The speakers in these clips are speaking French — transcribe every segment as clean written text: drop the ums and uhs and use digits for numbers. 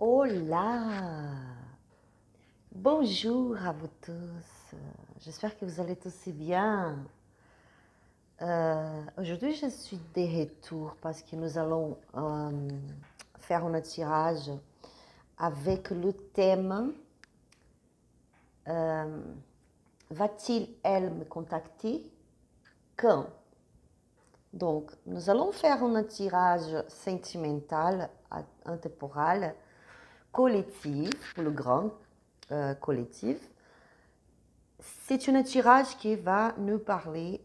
Hola! Bonjour à vous tous. J'espère que vous allez tous bien. Aujourd'hui, je suis de retour parce que nous allons faire un tirage avec le thème Va-t-il, elle, me contacter quand? Donc, nous allons faire un tirage sentimental, intemporel, collectif, pour le grand collectif. C'est un tirage qui va nous parler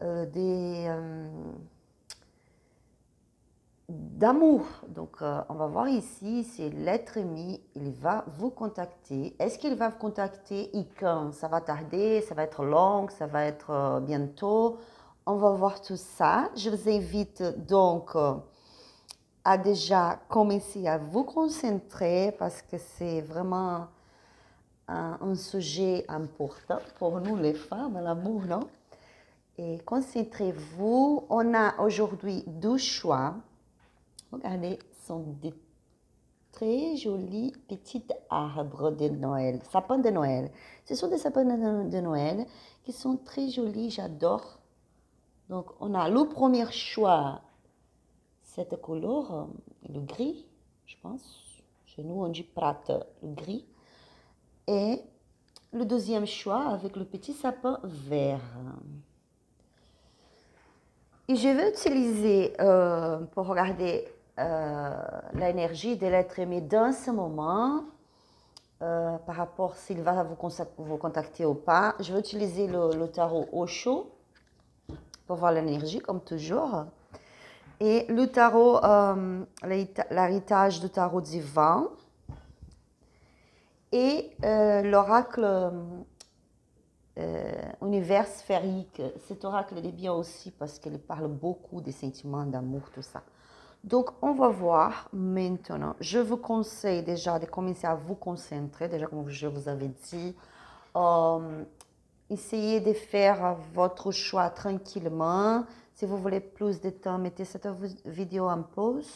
d'amour. Donc, on va voir ici, c'est l'être aimé, il va vous contacter. Est-ce qu'il va vous contacter et quand? Ça va tarder, ça va être long, ça va être bientôt. On va voir tout ça. Je vous invite donc à déjà commencer à vous concentrer parce que c'est vraiment un sujet important pour nous les femmes, l'amour, non? Et concentrez-vous. On a aujourd'hui deux choix. Regardez, ce sont des très jolis petits arbres de Noël, sapins de Noël. Ce sont des sapins de Noël qui sont très jolis, j'adore. Donc, on a le premier choix, cette couleur, le gris, je pense. Chez nous, on dit prate, le gris. Et le deuxième choix avec le petit sapin vert. Et je vais utiliser pour regarder l'énergie de l'être aimé dans ce moment, par rapport s'il va vous contacter ou pas. Je vais utiliser le tarot Osho pour voir l'énergie, comme toujours. Et le tarot, l'héritage du tarot divin. Et l'oracle univers sphérique. Cet oracle est bien aussi parce qu'il parle beaucoup des sentiments d'amour, tout ça. Donc, on va voir maintenant. Je vous conseille déjà de commencer à vous concentrer. Déjà, comme je vous avais dit, essayez de faire votre choix tranquillement. Si vous voulez plus de temps, mettez cette vidéo en pause.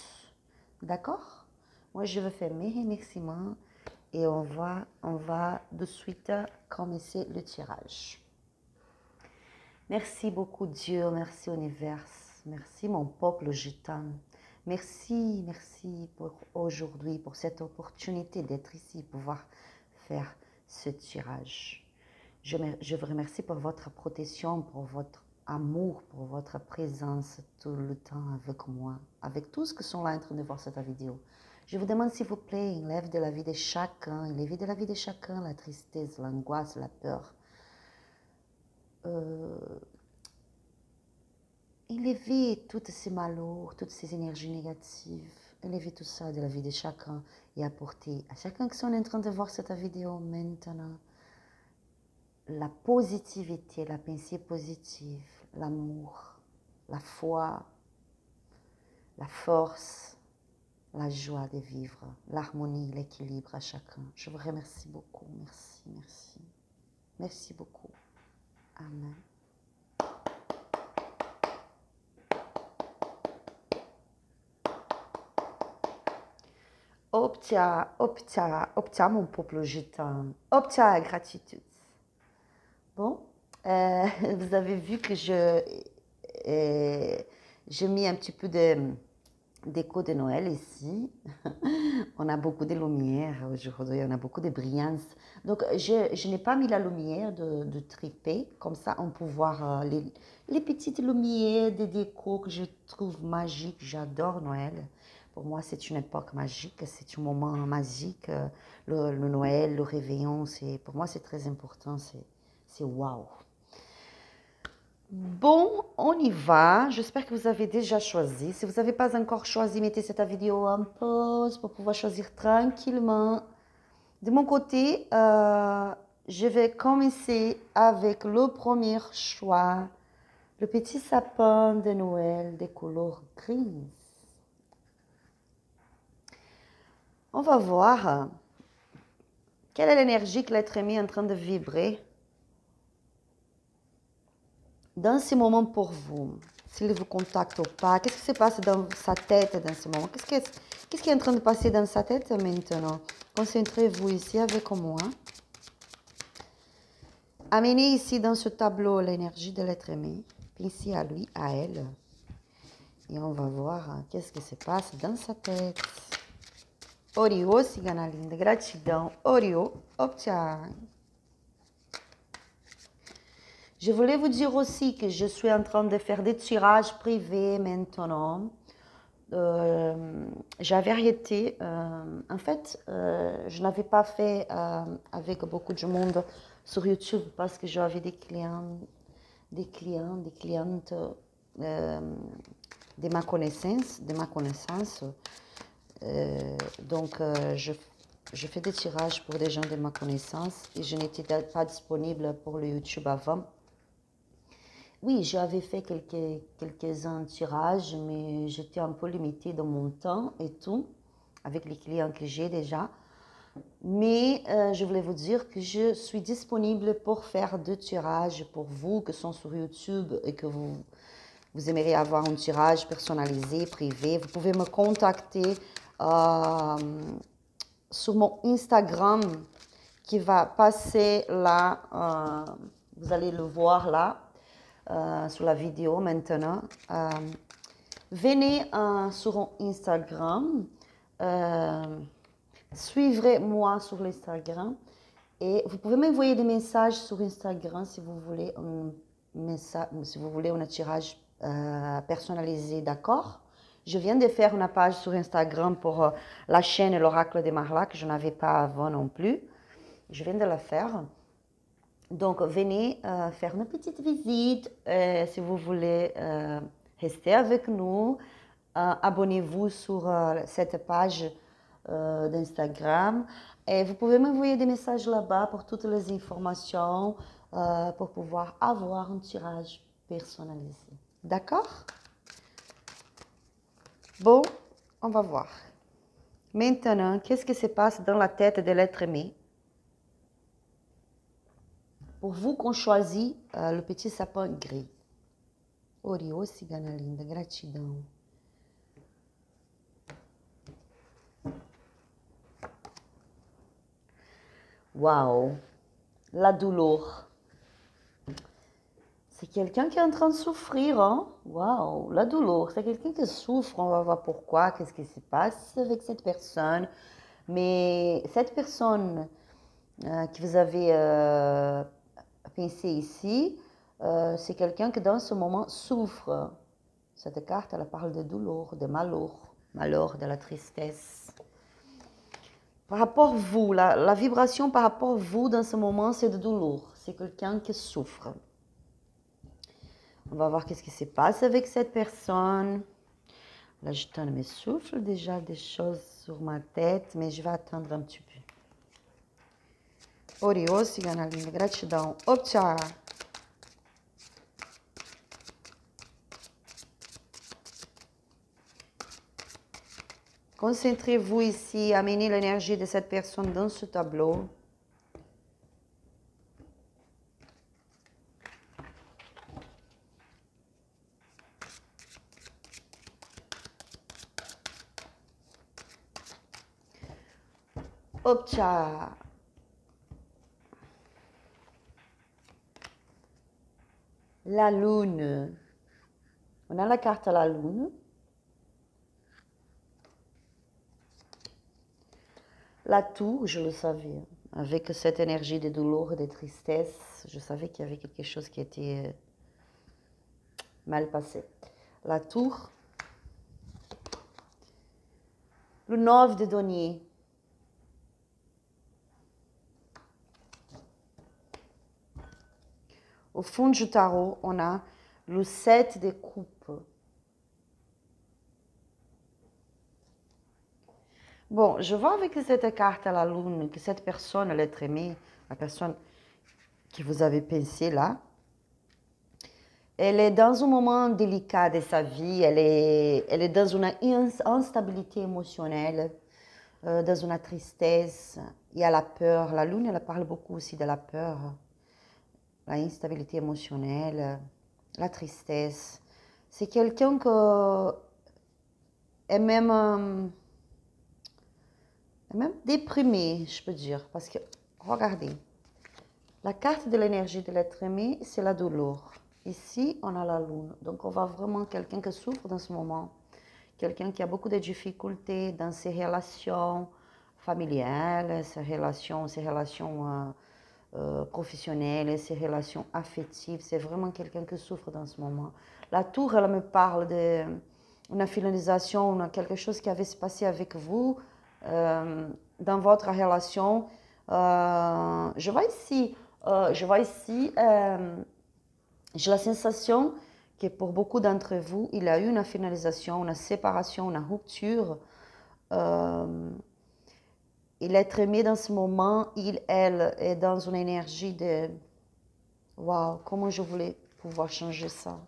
D'accord? Moi, je vais faire mes remerciements et on va de suite commencer le tirage. Merci beaucoup Dieu, merci univers, merci mon peuple gitan. Merci, merci pour aujourd'hui, pour cette opportunité d'être ici, pouvoir faire ce tirage. Je vous remercie pour votre protection, pour votre amour, pour votre présence tout le temps avec moi, avec tous qui sont là en train de voir cette vidéo. Je vous demande s'il vous plaît, enlève de la vie de chacun, enlève de la vie de chacun la tristesse, l'angoisse, la peur. Enlevez toutes ces malheurs, toutes ces énergies négatives, enlevez tout ça de la vie de chacun et apportez à chacun qui sont en train de voir cette vidéo maintenant la positivité, la pensée positive, l'amour, la foi, la force, la joie de vivre, l'harmonie, l'équilibre à chacun. Je vous remercie beaucoup. Merci, merci. Merci beaucoup. Amen. Obtiens, mon peuple gitan. Obtiens la gratitude. Bon, vous avez vu que j'ai mis un petit peu de déco de Noël ici. On a beaucoup de lumière aujourd'hui, on a beaucoup de brillance. Donc, je n'ai pas mis la lumière de tripé, comme ça on peut voir les petites lumières de déco que je trouve magiques. J'adore Noël. Pour moi, c'est une époque magique, c'est un moment magique. Le Noël, le réveillon, pour moi, c'est très important, c'est waouh. Bon, on y va. J'espère que vous avez déjà choisi. Si vous n'avez pas encore choisi, mettez cette vidéo en pause pour pouvoir choisir tranquillement. De mon côté, je vais commencer avec le premier choix, le petit sapin de Noël des couleurs grises. On va voir quelle est l'énergie que l'être aimé est en train de vibrer dans ce moment pour vous. S'il vous contacte ou pas, qu'est-ce qui se passe dans sa tête dans ce moment? Qu'est-ce qui est en train de passer dans sa tête maintenant? Concentrez-vous ici avec moi. Amenez ici dans ce tableau l'énergie de l'être aimé. Pensez à lui, à elle. Et on va voir qu'est-ce qui se passe dans sa tête. Orio, cigana linda, gratidão. Orio, optia. Je voulais vous dire aussi que je suis en train de faire des tirages privés maintenant. J'avais arrêté. En fait, je n'avais pas fait avec beaucoup de monde sur YouTube parce que j'avais des clientes de ma connaissance. Donc, je fais des tirages pour des gens de ma connaissance et je n'étais pas disponible pour le YouTube avant. Oui, j'avais fait quelques-uns tirages, mais j'étais un peu limitée dans mon temps et tout, avec les clients que j'ai déjà. Mais je voulais vous dire que je suis disponible pour faire deux tirages pour vous qui sont sur YouTube et que vous aimeriez avoir un tirage personnalisé, privé. Vous pouvez me contacter sur mon Instagram qui va passer là. Vous allez le voir là. Sur la vidéo maintenant. Venez sur Instagram, suivez-moi sur l'Instagram et vous pouvez m'envoyer des messages sur Instagram si vous voulez un tirage personnalisé, d'accord? Je viens de faire une page sur Instagram pour la chaîne L'Oracle de Marla que je n'avais pas avant non plus. Je viens de la faire. Donc, venez faire une petite visite si vous voulez rester avec nous. Abonnez-vous sur cette page d'Instagram. Et vous pouvez m'envoyer des messages là-bas pour toutes les informations pour pouvoir avoir un tirage personnalisé. D'accord? Bon, on va voir. Maintenant, qu'est-ce qui se passe dans la tête de l'être aimé? Pour vous qu'on choisit le petit sapin gris. Orio, cigana linda, gratidão. Waouh, la douleur. C'est quelqu'un qui est en train de souffrir, hein? Waouh, la douleur. C'est quelqu'un qui souffre. On va voir pourquoi, qu'est-ce qui se passe avec cette personne. Mais cette personne que vous avez pensé ici, c'est quelqu'un qui dans ce moment souffre. Cette carte, elle parle de douleur, de malheur, de la tristesse. Par rapport à vous, la vibration par rapport à vous dans ce moment, c'est de douleur. C'est quelqu'un qui souffre. On va voir qu'est-ce qui se passe avec cette personne. Là, je tente mes souffles déjà des choses sur ma tête, mais je vais attendre un petit peu. Orio, cigana linda, gratidão. Optia. Concentrez-vous ici, amenez l'énergie de cette personne dans ce tableau. Optia. La lune. On a la carte à la lune. La tour, je le savais. Avec cette énergie de douleur, de tristesse, je savais qu'il y avait quelque chose qui était mal passé. La tour. Le 9 de denier. Au fond du tarot, on a le 7 de coupe. Bon, je vois avec cette carte à la lune que cette personne, l'être aimé, la personne que vous avez pensé là, elle est dans un moment délicat de sa vie, elle est dans une instabilité émotionnelle, dans une tristesse, il y a la peur. La lune, elle parle beaucoup aussi de la peur, la instabilité émotionnelle, la tristesse. C'est quelqu'un que est même et même déprimé, je peux dire. Parce que, regardez, la carte de l'énergie de l'être aimé, c'est la douleur. Ici, on a la lune. Donc, on voit vraiment quelqu'un qui souffre dans ce moment. Quelqu'un qui a beaucoup de difficultés dans ses relations familiales, ses relations professionnelles, ses relations affectives. C'est vraiment quelqu'un qui souffre dans ce moment. La tour, elle me parle d'une finalisation, quelque chose qui avait se passé avec vous dans votre relation. Je vois ici, j'ai la sensation que pour beaucoup d'entre vous, il y a eu une finalisation, une séparation, une rupture. Et l'être aimé dans ce moment, elle est dans une énergie de waouh, comment je voulais pouvoir changer ça.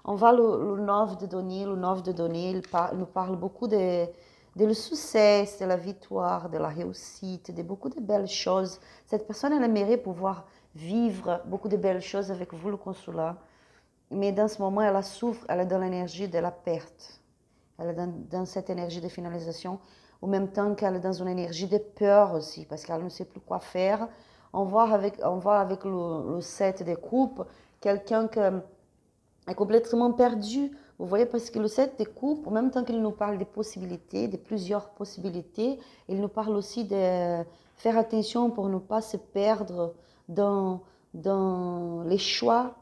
On voit le 9 de denier, il nous parle beaucoup de le succès, de la victoire, de la réussite, de beaucoup de belles choses. Cette personne, elle aimerait pouvoir vivre beaucoup de belles choses avec vous, le consulat. Mais dans ce moment, elle souffre, elle est dans l'énergie de la perte. Elle est dans cette énergie de finalisation, au même temps qu'elle est dans une énergie de peur aussi, parce qu'elle ne sait plus quoi faire. On voit avec le 7 de coupe, quelqu'un qui est complètement perdu. Vous voyez, parce que le 7 de coupe, en même temps qu'il nous parle des possibilités, de plusieurs possibilités, il nous parle aussi de faire attention pour ne pas se perdre dans les choix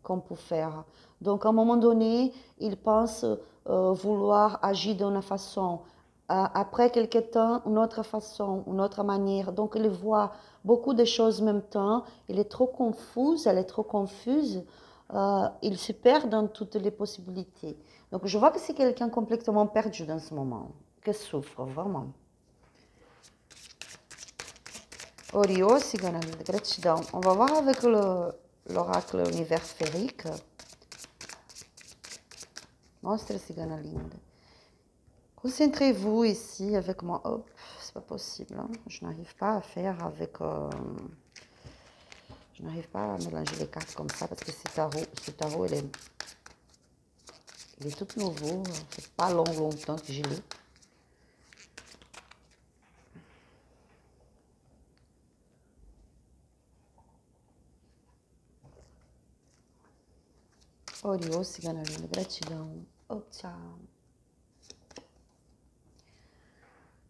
qu'on peut faire. Donc, à un moment donné, il pense vouloir agir d'une façon. Après quelques temps, une autre façon, une autre manière. Donc, il voit beaucoup de choses en même temps. Il est trop confus, elle est trop confuse. Il se perd dans toutes les possibilités. Donc, je vois que c'est quelqu'un complètement perdu dans ce moment, qui souffre vraiment. Oriô, Siganalinde, gratidão. On va voir avec l'oracle univers sphérique. Mostra, cigana linda. Concentrez-vous ici avec moi. Oh, c'est pas possible. Hein? Je n'arrive pas à faire avec... je n'arrive pas à mélanger les cartes comme ça parce que ce tarot il est tout nouveau. Ça fait pas longtemps que je l'ai. Oriô, cigana linda. Gratidão. Oh, tchau.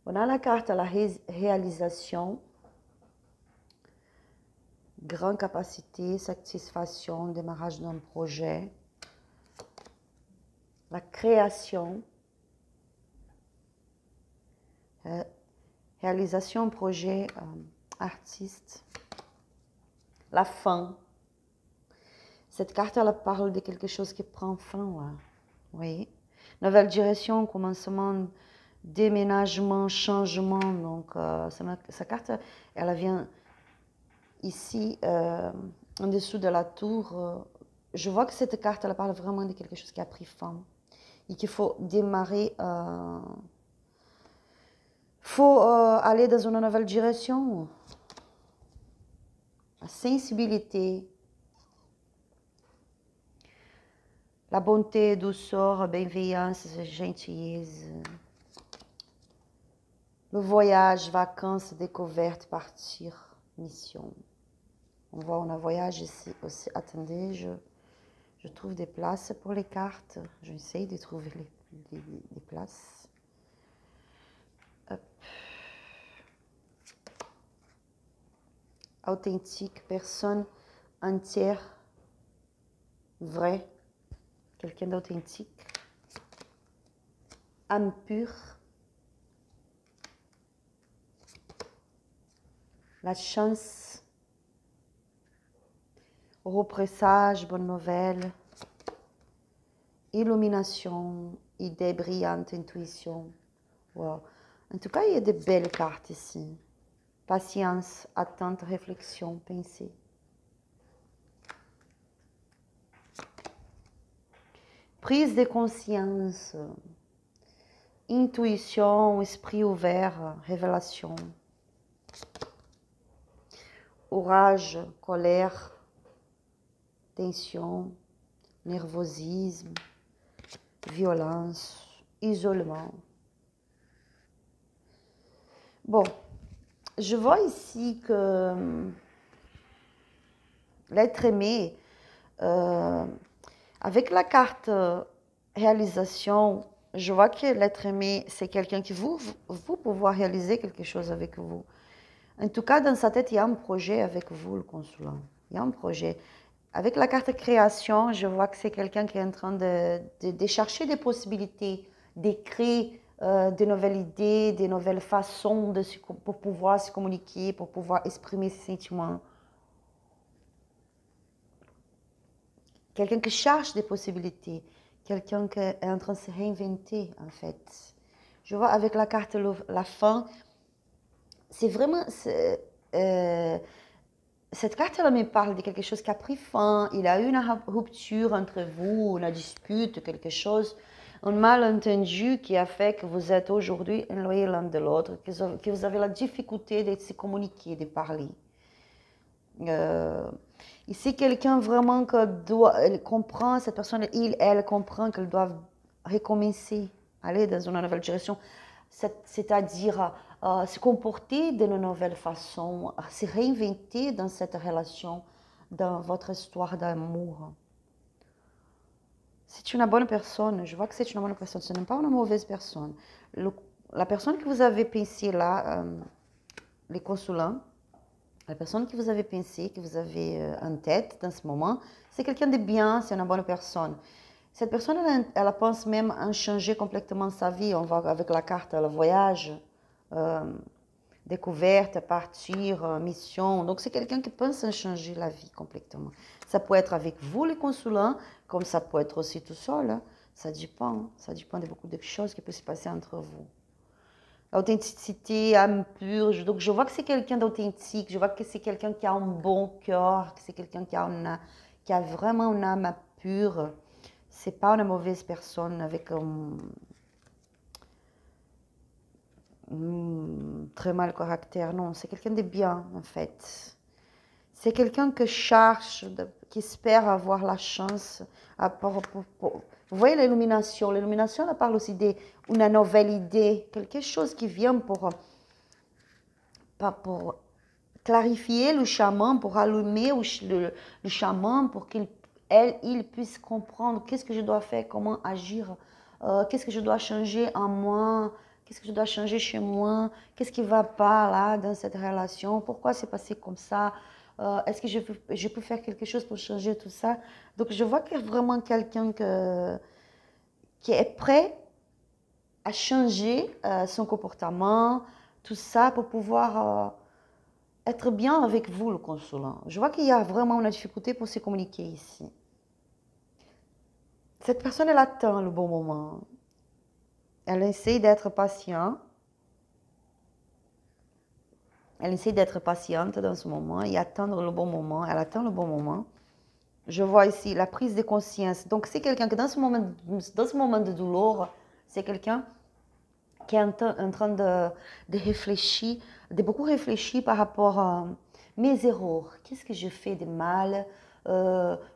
On a la carte à la réalisation, grande capacité, satisfaction, démarrage d'un projet, la création, réalisation, projet, artiste, la fin. Cette carte, elle parle de quelque chose qui prend fin, là. Oui. Nouvelle direction, commencement, déménagement, changement. Donc, sa carte, elle vient ici, en dessous de la tour. Je vois que cette carte, elle parle vraiment de quelque chose qui a pris fin. Et qu'il faut démarrer, faut aller dans une nouvelle direction. La sensibilité, la bonté, douceur, bienveillance, gentillesse. Le voyage, vacances, découverte, partir, mission. On voit un voyage ici aussi. Attendez, je trouve des places pour les cartes. J'essaie de trouver les places. Hop. Authentique, personne entière, vrai, quelqu'un d'authentique, âme pure, la chance, repressage, bonne nouvelle, illumination, idée brillante, intuition. Wow. En tout cas, il y a de belles cartes ici. Patience, attente, réflexion, pensée. Prise de conscience, intuition, esprit ouvert, révélation. Orage, colère, tension, nervosisme, violence, isolement. Bon, je vois ici que l'être aimé, euh, avec la carte réalisation, je vois que l'être aimé, c'est quelqu'un qui vous pouvoir réaliser quelque chose avec vous. En tout cas, dans sa tête, il y a un projet avec vous, le consulat. Il y a un projet. Avec la carte création, je vois que c'est quelqu'un qui est en train de chercher des possibilités, d'écrire de nouvelles idées, de nouvelles façons pour pouvoir se communiquer, pour pouvoir exprimer ses sentiments. Quelqu'un qui cherche des possibilités, quelqu'un qui est en train de se réinventer, en fait. Je vois avec la carte la fin, c'est vraiment... cette carte, elle me parle de quelque chose qui a pris fin, il y a eu une rupture entre vous, une dispute, quelque chose, un malentendu qui a fait que vous êtes aujourd'hui éloignés l'un de l'autre, que vous avez la difficulté de se communiquer, de parler. Ici, quelqu'un vraiment que doit, elle comprend, cette personne, elle comprend qu'elle doit recommencer, aller dans une nouvelle direction, c'est-à-dire se comporter d'une nouvelle façon, se réinventer dans cette relation, dans votre histoire d'amour. C'est une bonne personne, je vois que c'est une bonne personne, ce n'est pas une mauvaise personne. La personne que vous avez pensé là, les consulants, la personne que vous avez pensé, que vous avez en tête dans ce moment, c'est quelqu'un de bien, c'est une bonne personne. Cette personne, elle pense même à changer complètement sa vie. On va avec la carte, le voyage, découverte, partir, mission. Donc, c'est quelqu'un qui pense à changer la vie complètement. Ça peut être avec vous, les consulants, comme ça peut être aussi tout seul. Hein. Ça dépend de beaucoup de choses qui peuvent se passer entre vous. Authenticité, âme pure. Donc, je vois que c'est quelqu'un d'authentique. Je vois que c'est quelqu'un qui a un bon cœur, que c'est quelqu'un qui a vraiment une âme pure. C'est pas une mauvaise personne avec un très mal caractère. Non, c'est quelqu'un de bien, en fait. C'est quelqu'un qui cherche, qui espère avoir la chance. Vous voyez l'illumination. L'illumination, elle parle aussi d'une nouvelle idée, quelque chose qui vient pour clarifier le chemin, pour allumer le chemin, pour il puisse comprendre qu'est-ce que je dois faire, comment agir, qu'est-ce que je dois changer en moi, qu'est-ce que je dois changer chez moi, qu'est-ce qui ne va pas là dans cette relation, pourquoi c'est passé comme ça, est-ce que je peux faire quelque chose pour changer tout ça. Donc je vois qu'il y a vraiment quelqu'un qui est prêt à changer son comportement, tout ça pour pouvoir être bien avec vous, le consulat. Je vois qu'il y a vraiment une difficulté pour se communiquer ici. Cette personne, elle attend le bon moment. Elle essaie d'être patiente. Elle essaie d'être patiente dans ce moment et attendre le bon moment. Elle attend le bon moment. Je vois ici la prise de conscience. Donc, c'est quelqu'un que dans ce moment de douleur, c'est quelqu'un qui est en train de réfléchir, de beaucoup réfléchir par rapport à mes erreurs. Qu'est-ce que je fais de mal?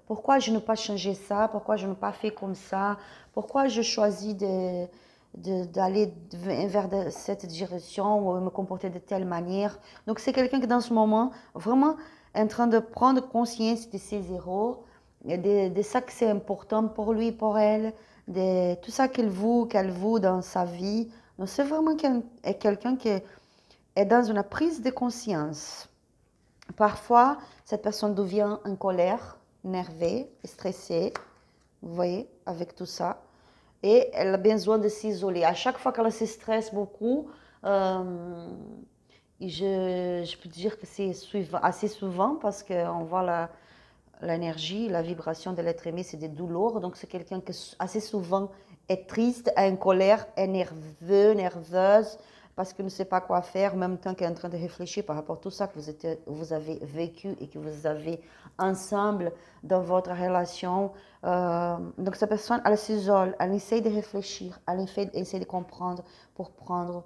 Pourquoi je n'ai pas changé ça? Pourquoi je n'ai pas fait comme ça? Pourquoi je choisis d'aller vers cette direction ou me comporter de telle manière? Donc, c'est quelqu'un qui, dans ce moment, vraiment est en train de prendre conscience de ses erreurs, de ça que c'est important pour lui, pour elle, de tout ça qu'elle vaut dans sa vie. Donc, c'est vraiment quelqu'un qui est dans une prise de conscience. Parfois, cette personne devient en colère, nervée, stressée, vous voyez, avec tout ça. Et elle a besoin de s'isoler. À chaque fois qu'elle se stresse beaucoup, je peux dire que c'est assez souvent parce qu'on voit l'énergie, la vibration de l'être aimé, c'est des douleurs. Donc, c'est quelqu'un qui assez souvent est triste, est en colère, est nerveux, nerveuse, parce qu'il ne sait pas quoi faire, en même temps qu'il est en train de réfléchir par rapport à tout ça que vous avez vécu et que vous avez ensemble dans votre relation. Donc, cette personne, elle s'isole, elle essaie de réfléchir, elle essaie de comprendre pour prendre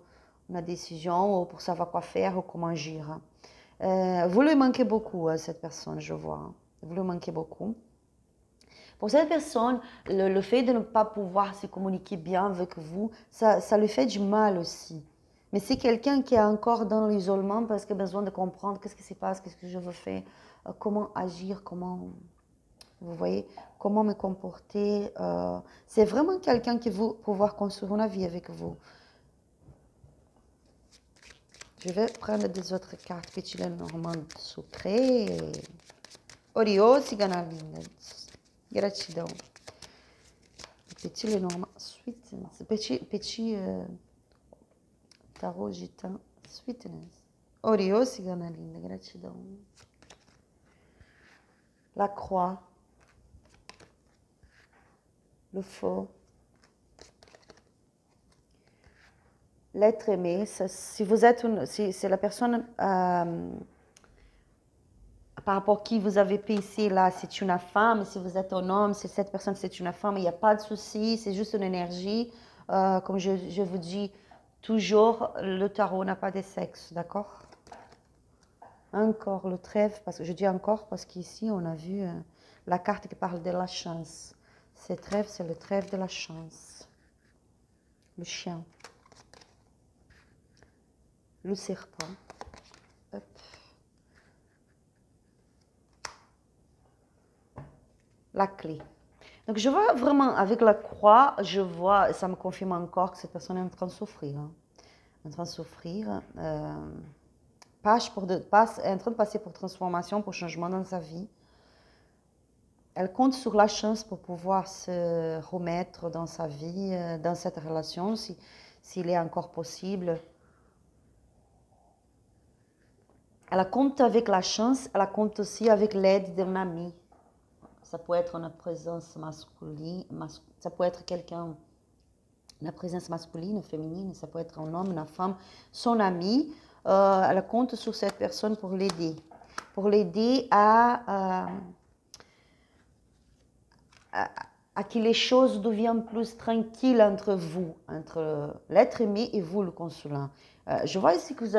une décision ou pour savoir quoi faire ou comment agir. Vous lui manquez beaucoup à cette personne, je vois. Vous lui manquez beaucoup. Pour cette personne, le fait de ne pas pouvoir se communiquer bien avec vous, ça lui fait du mal aussi. Mais c'est quelqu'un qui est encore dans l'isolement parce qu'il a besoin de comprendre qu'est-ce qui se passe, qu'est-ce que je veux faire, comment agir, comment, vous voyez, comment me comporter. C'est vraiment quelqu'un qui veut pouvoir construire une vie avec vous. Je vais prendre des autres cartes. Petit Lenormand sucré. Oriô, cigana linda. Gratidão. Petit Lenormand sweetness. Petit tarot gitan sweetness. Oriô, cigana linda. Gratidão. La croix. Le faux. L'être aimé, si vous êtes si c'est la personne par rapport à qui vous avez pensé là, c'est une femme. Si vous êtes un homme, si cette personne c'est une femme, il n'y a pas de souci, c'est juste une énergie. Comme je vous dis toujours, le tarot n'a pas de sexe, d'accord? Encore le trèfle, parce que je dis encore parce qu'ici on a vu la carte qui parle de la chance. Ce trèfle, c'est le trèfle de la chance. Le chien. Le serpent. Hop. La clé. Donc je vois vraiment avec la croix, je vois, ça me confirme encore que cette personne est en train de souffrir. Hein. En train de souffrir. Est en train de passer pour transformation, pour changement dans sa vie. Elle compte sur la chance pour pouvoir se remettre dans sa vie, dans cette relation, s'il est encore possible. Elle compte avec la chance, elle compte aussi avec l'aide d'un ami. Ça peut être une présence masculine, ça peut être quelqu'un, une présence masculine ou féminine, ça peut être un homme, une femme, son ami. Elle compte sur cette personne pour l'aider à que les choses deviennent plus tranquilles entre vous, entre l'être aimé et vous, le consulat. Je vois ici que vous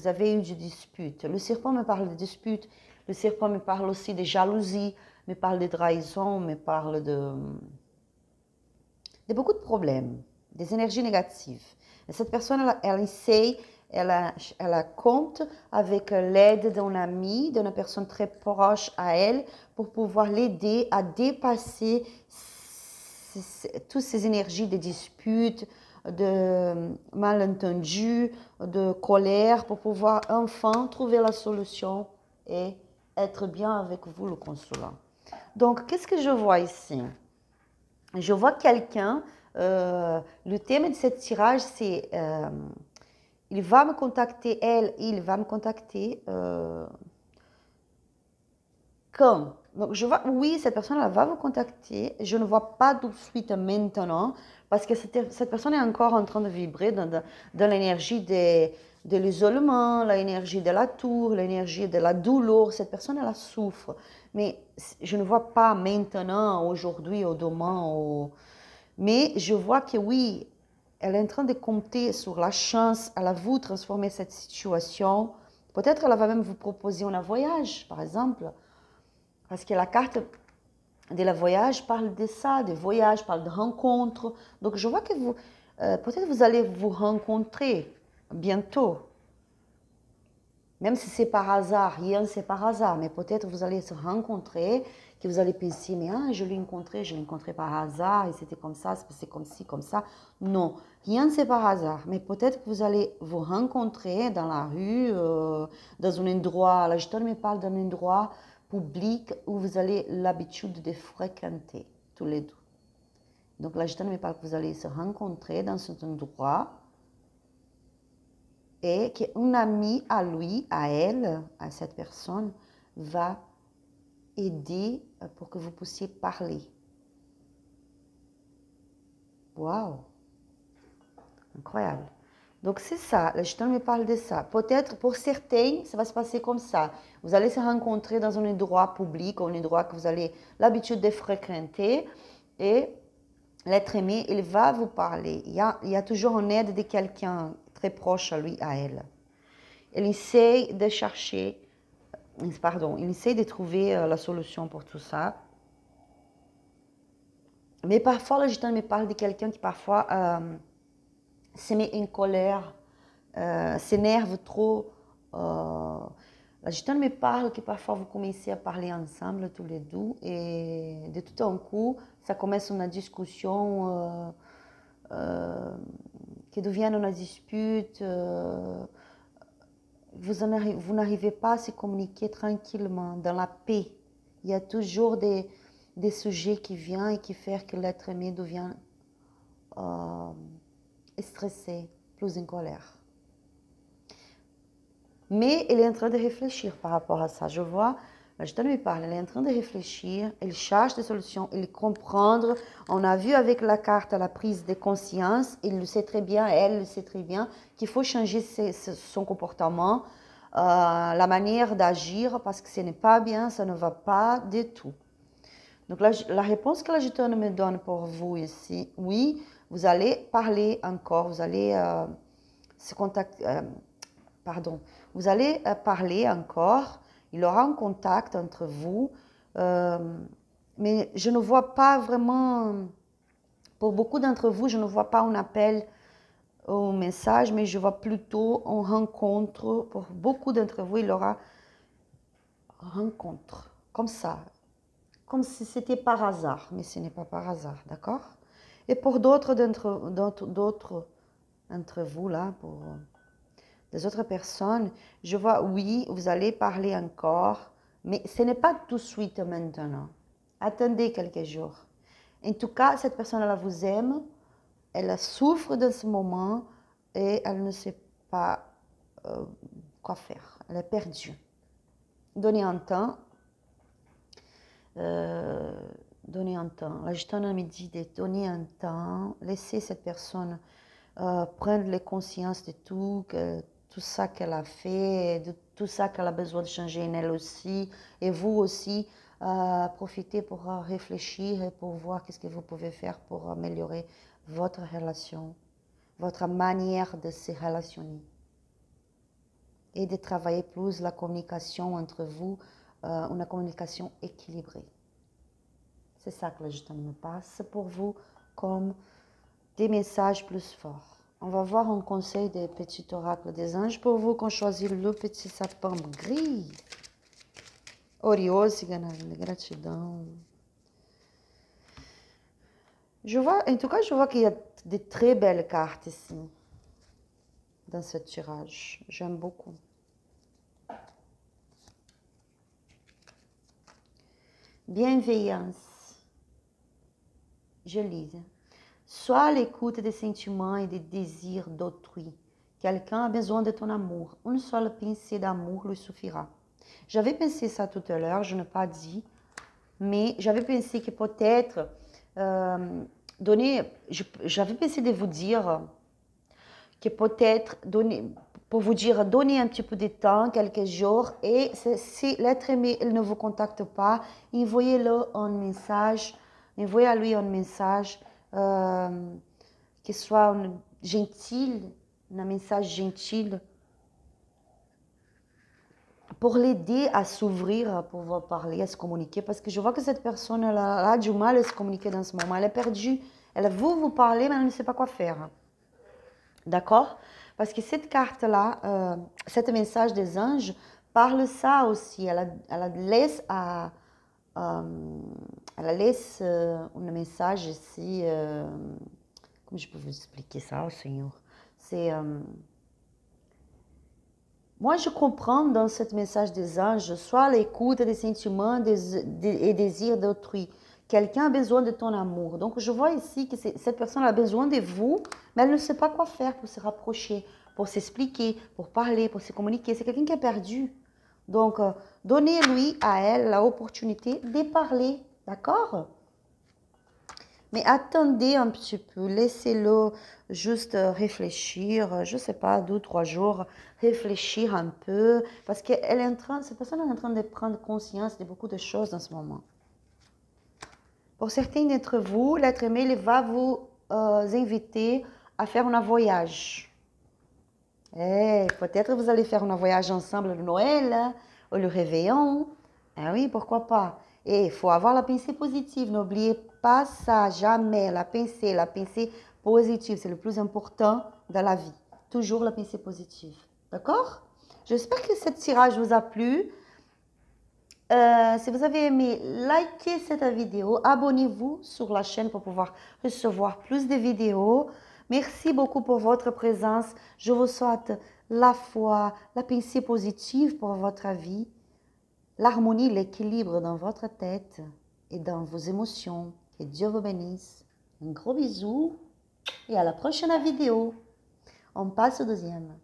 avez eu des disputes. Le serpent me parle de disputes. Le serpent me parle aussi de jalousie, me parle de trahison, me parle de beaucoup de problèmes, des énergies négatives. Et cette personne, elle essaie, elle compte avec l'aide d'un ami, d'une personne très proche à elle, pour pouvoir l'aider à dépasser toutes ces énergies de disputes, de malentendus, de colère, pour pouvoir enfin trouver la solution et être bien avec vous, le consulat. Donc, qu'est-ce que je vois ici? Je vois quelqu'un, le thème de ce tirage, c'est il va me contacter, il va me contacter quand? Donc, je vois, oui, cette personne elle va vous contacter. Je ne vois pas tout de suite maintenant, parce que cette personne est encore en train de vibrer dans l'énergie de l'isolement, l'énergie de la tour, l'énergie de la douleur. Cette personne, elle souffre. Mais je ne vois pas maintenant, aujourd'hui, ou demain. Mais je vois que oui, elle est en train de compter sur la chance. Elle a voulu transformer cette situation. Peut-être elle va même vous proposer un voyage, par exemple. Parce que la carte de la voyage parle de ça, de voyage, parle de rencontre. Donc je vois que vous, peut-être vous allez vous rencontrer bientôt. Même si c'est par hasard, rien c'est par hasard, mais peut-être vous allez se rencontrer, que vous allez penser, mais ah, je l'ai rencontré par hasard, et c'était comme ça, c'est comme ci, comme ça. Non, rien c'est par hasard, mais peut-être que vous allez vous rencontrer dans la rue, dans un endroit, là je me parle d'un endroit public où vous avez l'habitude de fréquenter tous les deux. Donc là je me parle que vous allez se rencontrer dans cet endroit, et qu'un ami à lui, à elle, à cette personne, va aider pour que vous puissiez parler. Waouh! Incroyable. Donc c'est ça, le jeton me parle de ça. Peut-être pour certains, ça va se passer comme ça. Vous allez se rencontrer dans un endroit public, un endroit que vous avez l'habitude de fréquenter, et l'être aimé, il va vous parler. Il y a toujours une aide de quelqu'un très proche à lui, à elle. Il essaie de chercher, il essaie de trouver la solution pour tout ça. Mais parfois, le gitan me parle de quelqu'un qui parfois se met en colère, s'énerve trop. La gitane me parle que parfois vous commencez à parler ensemble tous les deux et de tout un coup, ça commence une discussion qui devient une dispute. Vous n'arrivez pas à se communiquer tranquillement, dans la paix. Il y a toujours des sujets qui viennent et qui font que l'être aimé devient stressé, plus en colère. Mais elle est en train de réfléchir par rapport à ça. Je vois, la gitane me parle, elle est en train de réfléchir, elle cherche des solutions, elle comprendre. On a vu avec la carte la prise de conscience, il le sait très bien, elle le sait très bien, qu'il faut changer son comportement, la manière d'agir, parce que ce n'est pas bien, ça ne va pas du tout. Donc la réponse que la gitane me donne pour vous ici, oui, vous allez parler encore, vous allez se contacter, pardon, vous allez parler encore, il y aura un contact entre vous, mais je ne vois pas vraiment, pour beaucoup d'entre vous, je ne vois pas un appel ou un message, mais je vois plutôt une rencontre. Pour beaucoup d'entre vous, il y aura une rencontre, comme ça, comme si c'était par hasard, mais ce n'est pas par hasard, d'accord? Et pour d'autres d'entre vous, là, pour des autres personnes, je vois, oui, vous allez parler encore, mais ce n'est pas tout de suite maintenant. Attendez quelques jours. En tout cas, cette personne-là vous aime, elle souffre de ce moment et elle ne sait pas quoi faire. Elle est perdue. Donnez un temps. Donnez un temps. La gitane me dit de donner un temps, laisser cette personne prendre les consciences de tout, tout ça qu'elle a fait, de tout ça qu'elle a besoin de changer en elle aussi, et vous aussi, profitez pour réfléchir et pour voir qu'est-ce que vous pouvez faire pour améliorer votre relation, votre manière de se relationner, et de travailler plus la communication entre vous, une communication équilibrée. C'est ça que la gitane me passe pour vous comme des messages plus forts. On va voir un conseil des petits oracles des anges pour vous qu'on choisit le petit sapin gris. Oriose, cigana, gratidão. Je vois, en tout cas, je vois qu'il y a de très belles cartes ici, dans ce tirage. J'aime beaucoup. Bienveillance. Je lis. Sois à l'écoute des sentiments et des désirs d'autrui. Quelqu'un a besoin de ton amour. Une seule pincée d'amour lui suffira. J'avais pensé ça tout à l'heure, je n'ai pas dit, mais j'avais pensé que peut-être j'avais pensé de vous dire que peut-être pour vous dire, donnez un petit peu de temps, quelques jours, et si l'être aimé il ne vous contacte pas, envoyez-le un message, envoyez à lui un message qui soit gentil, un message gentil, pour l'aider à s'ouvrir, à pouvoir parler, à se communiquer, parce que je vois que cette personne elle a du mal à se communiquer dans ce moment, elle est perdue, elle veut vous parler, mais elle ne sait pas quoi faire. D'accord? Parce que cette carte-là, cet message des anges, parle ça aussi. Elle laisse un message ici. Como je peux vous expliquer ça, oh Seigneur? C'est. Moi, je comprends dans ce message des anges, soit l'écoute des sentiments et désirs d'autrui. Quelqu'un a besoin de ton amour. Donc, je vois ici que cette personne a besoin de vous, mais elle ne sait pas quoi faire pour se rapprocher, pour s'expliquer, pour parler, pour se communiquer. C'est quelqu'un qui est perdu. Donc, donnez-lui à elle l'opportunité de parler. D'accord? Mais attendez un petit peu, laissez-le juste réfléchir, je ne sais pas, 2 ou 3 jours, réfléchir un peu, parce que cette personne est en train de prendre conscience de beaucoup de choses en ce moment. Pour certains d'entre vous, l'être aimé il va vous inviter à faire un voyage. Peut-être vous allez faire un voyage ensemble le Noël ou le Réveillon. Ah oui, pourquoi pas? Et il faut avoir la pensée positive. N'oubliez pas ça, jamais. La pensée positive, c'est le plus important dans la vie. Toujours la pensée positive. D'accord? J'espère que ce tirage vous a plu. Si vous avez aimé, likez cette vidéo. Abonnez-vous sur la chaîne pour pouvoir recevoir plus de vidéos. Merci beaucoup pour votre présence. Je vous souhaite la foi, la pensée positive pour votre vie, l'harmonie, l'équilibre dans votre tête et dans vos émotions. Que Dieu vous bénisse. Un gros bisou et à la prochaine vidéo. On passe au deuxième.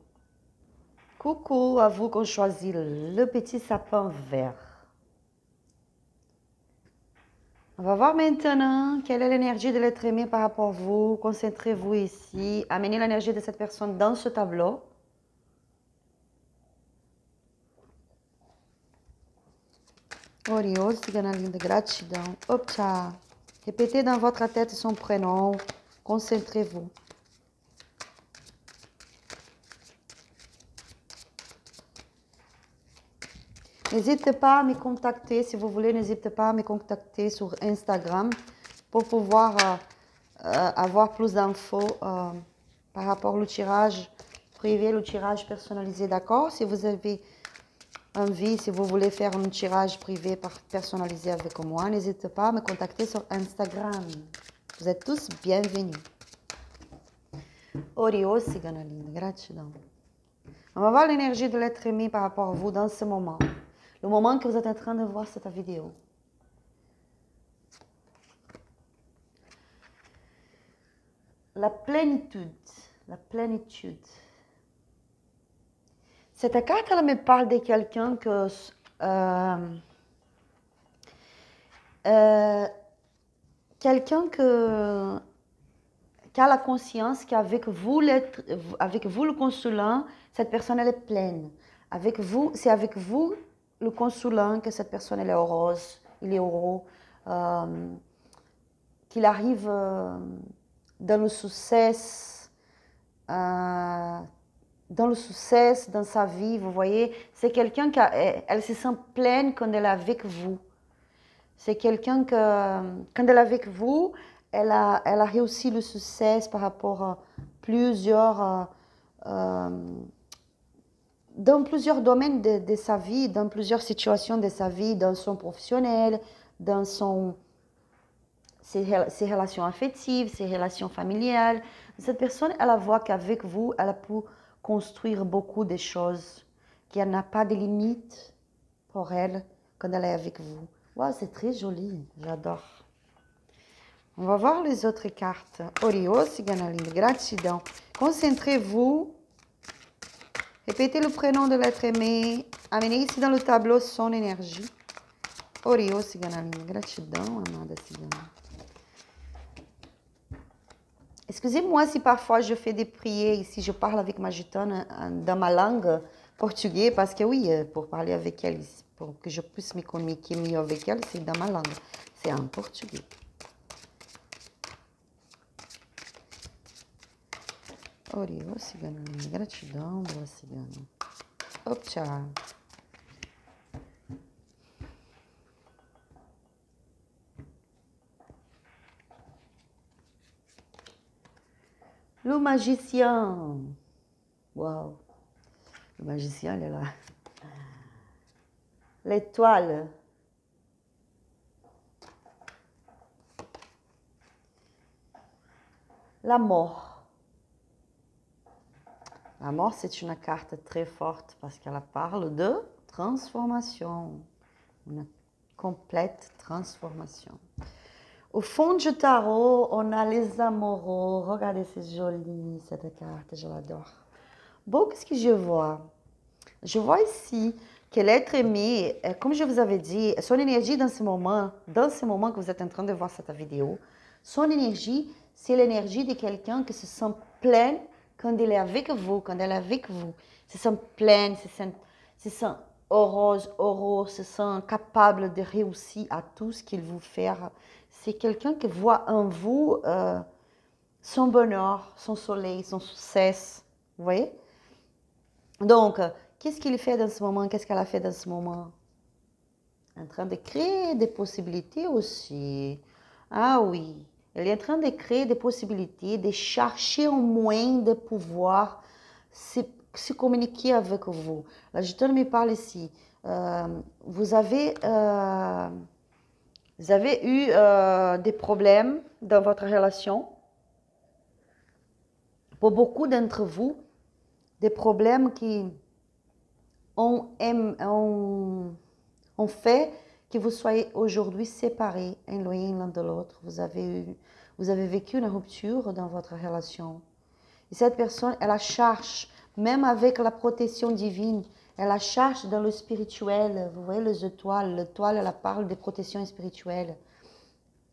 Coucou à vous qu'on choisit le petit sapin vert. On va voir maintenant quelle est l'énergie de l'être aimé par rapport à vous. Concentrez-vous ici. Amenez l'énergie de cette personne dans ce tableau. Oriol, cigana linda, gratidão. Opcha. Répétez dans votre tête son prénom. Concentrez-vous. N'hésitez pas à me contacter, si vous voulez, n'hésitez pas à me contacter sur Instagram pour pouvoir avoir plus d'infos par rapport au tirage privé, le tirage personnalisé, d'accord? Si vous avez envie, si vous voulez faire un tirage privé personnalisé avec moi, n'hésitez pas à me contacter sur Instagram. Vous êtes tous bienvenus. Orio, cigana linda, gratidão. On va voir l'énergie de l'être aimé par rapport à vous dans ce moment. Le moment que vous êtes en train de voir cette vidéo. La plénitude. La plénitude. Cette carte, elle me parle de quelqu'un que... quelqu'un qui a la conscience qu'avec vous, le consulant, cette personne, elle est pleine. Avec vous, c'est avec vous, le consulant, que cette personne, elle est heureuse, il est heureux, qu'il arrive dans le succès, dans sa vie, vous voyez. C'est quelqu'un qui elle se sent pleine quand elle est avec vous. C'est quelqu'un que, quand elle est avec vous, elle a réussi le succès par rapport à dans plusieurs domaines de sa vie, dans plusieurs situations de sa vie, dans son professionnel, dans ses relations affectives, ses relations familiales. Cette personne, elle voit qu'avec vous, elle a pu construire beaucoup de choses, qu'il n'y a pas de limites pour elle quand elle est avec vous. Wow, c'est très joli, j'adore. On va voir les autres cartes. Orio, cigana linda, gratidão. Concentrez-vous. Répétez le prénom de l'être aimé. Amenez ici dans le tableau son énergie. Orio, cigana linda, gratidão, amada cigana. Excusez-moi si parfois je fais des prières ici, je parle avec ma gitane dans ma langue portugaise, parce que oui, pour parler avec elle, pour que je puisse me communiquer mieux avec elle, c'est dans ma langue, c'est en portugais. Orio, cigana, gratidão, boa cigana. Opcha. Le magicien. Waouh. Le magicien, il est là. L'étoile. La mort. La mort, c'est une carte très forte parce qu'elle parle de transformation. Une complète transformation. Au fond du tarot, on a les amoureux. Regardez, c'est joli cette carte, je l'adore. Bon, qu'est-ce que je vois? Je vois ici que l'être aimé, comme je vous avais dit, son énergie dans ce moment que vous êtes en train de voir cette vidéo, son énergie, c'est l'énergie de quelqu'un qui se sent plein quand il est avec vous, quand elle est avec vous. Se sent pleine, se sent heureuse, se sent capable de réussir à tout ce qu'il veut faire. C'est quelqu'un qui voit en vous son bonheur, son soleil, son succès. Vous voyez? Donc, qu'est-ce qu'il fait dans ce moment? Qu'est-ce qu'elle a fait dans ce moment? En train de créer des possibilités aussi. Ah oui, Il est en train de créer des possibilités, de chercher un moyen de pouvoir se communiquer avec vous. La Gitane me parle ici. Vous avez eu des problèmes dans votre relation. Pour beaucoup d'entre vous, des problèmes qui ont fait que vous soyez aujourd'hui séparés, éloignés l'un de l'autre. Vous avez vécu une rupture dans votre relation. Et cette personne, elle la cherche, même avec la protection divine, elle la cherche dans le spirituel. Vous voyez les étoiles, l'étoile, elle parle de protection spirituelle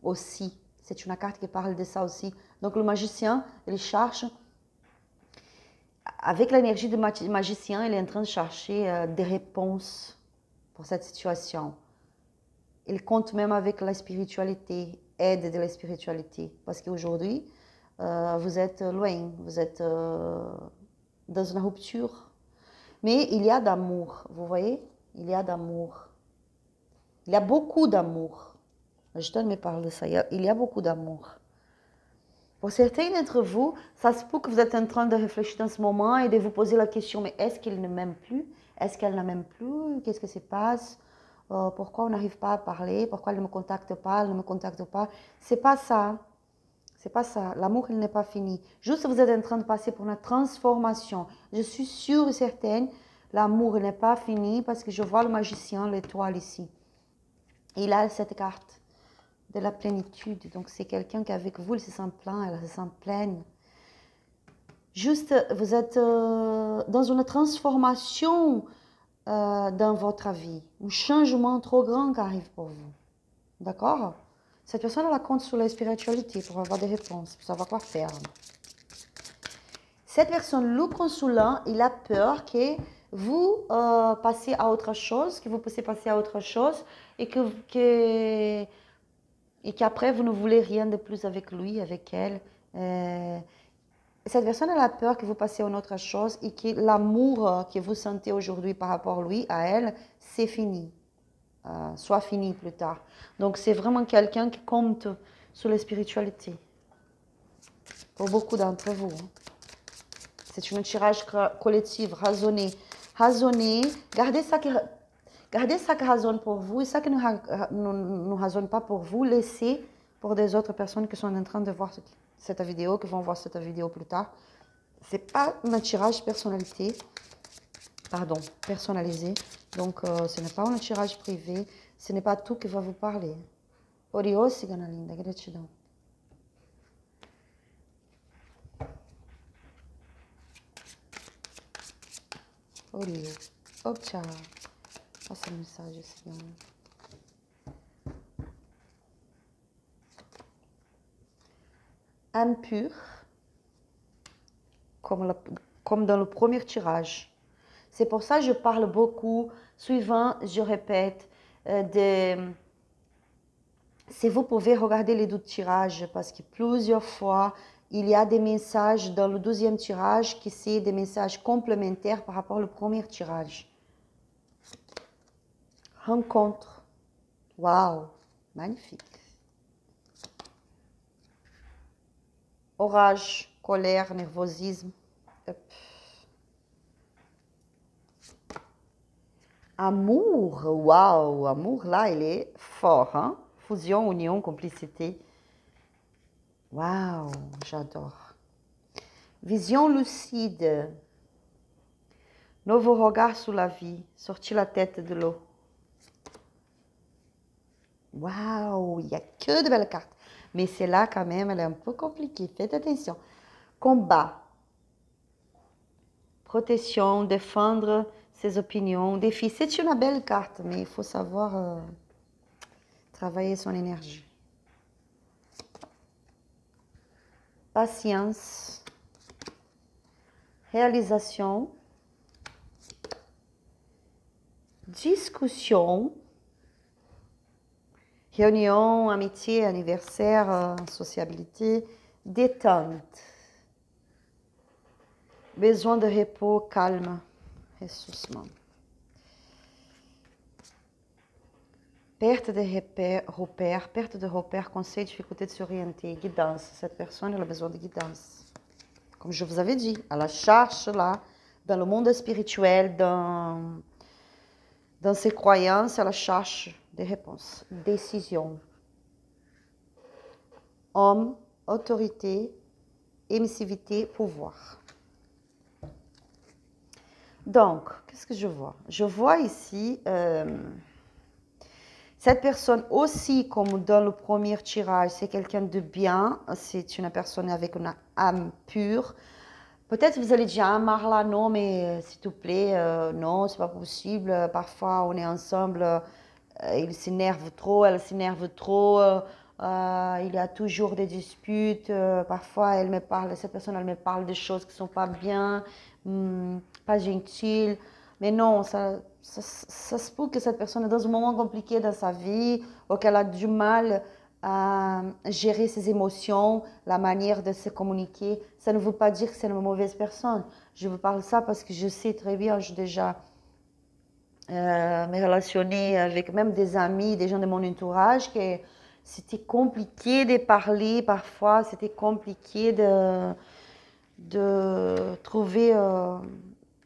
aussi. C'est une carte qui parle de ça aussi. Donc le magicien, il cherche, avec l'énergie du magicien, il est en train de chercher des réponses pour cette situation. Il compte même avec la spiritualité, aide de la spiritualité. Parce qu'aujourd'hui, vous êtes loin, vous êtes dans une rupture. Mais il y a d'amour, vous voyez? Il y a d'amour. Il y a beaucoup d'amour. Je me parle de ça. Il y a beaucoup d'amour. Pour certains d'entre vous, ça se peut que vous êtes en train de réfléchir dans ce moment et de vous poser la question, mais est-ce qu'il ne m'aime plus? Est-ce qu'elle ne m'aime plus? Qu'est-ce qui se passe? Pourquoi on n'arrive pas à parler? Pourquoi elle ne me contacte pas? Elle ne me contacte pas? C'est pas ça. C'est pas ça. L'amour, il n'est pas fini. Juste, vous êtes en train de passer pour une transformation. Je suis sûre et certaine, l'amour n'est pas fini parce que je vois le magicien, l'étoile ici. Il a cette carte de la plénitude. Donc, c'est quelqu'un qui, avec vous, il se sent plein, elle se sent pleine. Juste, vous êtes dans une transformation dans votre vie. Un changement trop grand qui arrive pour vous. D'accord? Cette personne, elle compte sur la spiritualité pour avoir des réponses, pour savoir quoi faire. Cette personne, le consulant, il a peur que vous passiez à autre chose, que vous puissiez passer à autre chose et qu'après, vous ne voulez rien de plus avec lui, avec elle. Cette personne, elle a peur que vous passiez à une autre chose et que l'amour que vous sentez aujourd'hui par rapport à lui, à elle, c'est fini. Soit fini plus tard. Donc, c'est vraiment quelqu'un qui compte sur la spiritualité. Pour beaucoup d'entre vous. C'est un tirage collectif, raisonné. Raisonné, gardez ça qui résonne pour vous et ça qui ne résonne pas pour vous, laissez pour des autres personnes qui sont en train de voir cette vidéo, qui vont voir cette vidéo plus tard. Ce n'est pas un tirage personnalisé. Donc, ce n'est pas un tirage privé. Ce n'est pas tout qui va vous parler. Oriô, cigana linda, gratidão. Oriô. Oh, tchau. Passa a mensagem, cigana. Impur, comme dans le premier tirage. C'est pour ça que je parle beaucoup. Souvent, je répète, si vous pouvez regarder les deux tirages, parce que plusieurs fois, il y a des messages dans le deuxième tirage qui sont des messages complémentaires par rapport au premier tirage. Rencontre. Waouh, magnifique. Orage, colère, nervosisme. Amour, waouh, amour là, il est fort, hein? Fusion, union, complicité. Waouh, j'adore. Vision lucide. Nouveau regard sur la vie. Sortir la tête de l'eau. Waouh, il n'y a que de belles cartes. Mais celle-là, quand même, elle est un peu compliquée. Faites attention. Combat. Protection, défendre ses opinions, défi. C'est une belle carte, mais il faut savoir travailler son énergie. Patience. Réalisation. Discussion. Réunion, amitié, anniversaire, sociabilité, détente. Besoin de repos, calme, ressourcement. perte de repères, conseil, difficulté de s'orienter, guidance. Cette personne, elle a besoin de guidance. Comme je vous avais dit, elle cherche là, dans le monde spirituel, dans ses croyances, elle cherche des réponses, décisions. Homme, autorité, émissivité, pouvoir. Donc, qu'est-ce que je vois? Je vois ici cette personne aussi, comme dans le premier tirage, c'est quelqu'un de bien, c'est une personne avec une âme pure. Peut-être vous allez dire, ah Marla, non, mais s'il te plaît, non, c'est pas possible. Parfois, on est ensemble, il s'énerve trop, elle s'énerve trop, il y a toujours des disputes. Parfois, cette personne, elle me parle de choses qui sont pas bien, pas gentilles. Mais non, ça se peut que cette personne est dans un moment compliqué dans sa vie ou qu'elle a du mal à gérer ses émotions, la manière de se communiquer. Ça ne veut pas dire que c'est une mauvaise personne. Je vous parle ça parce que je sais très bien, j'ai déjà me relationné avec même des amis, des gens de mon entourage, que c'était compliqué de parler parfois, c'était compliqué de trouver...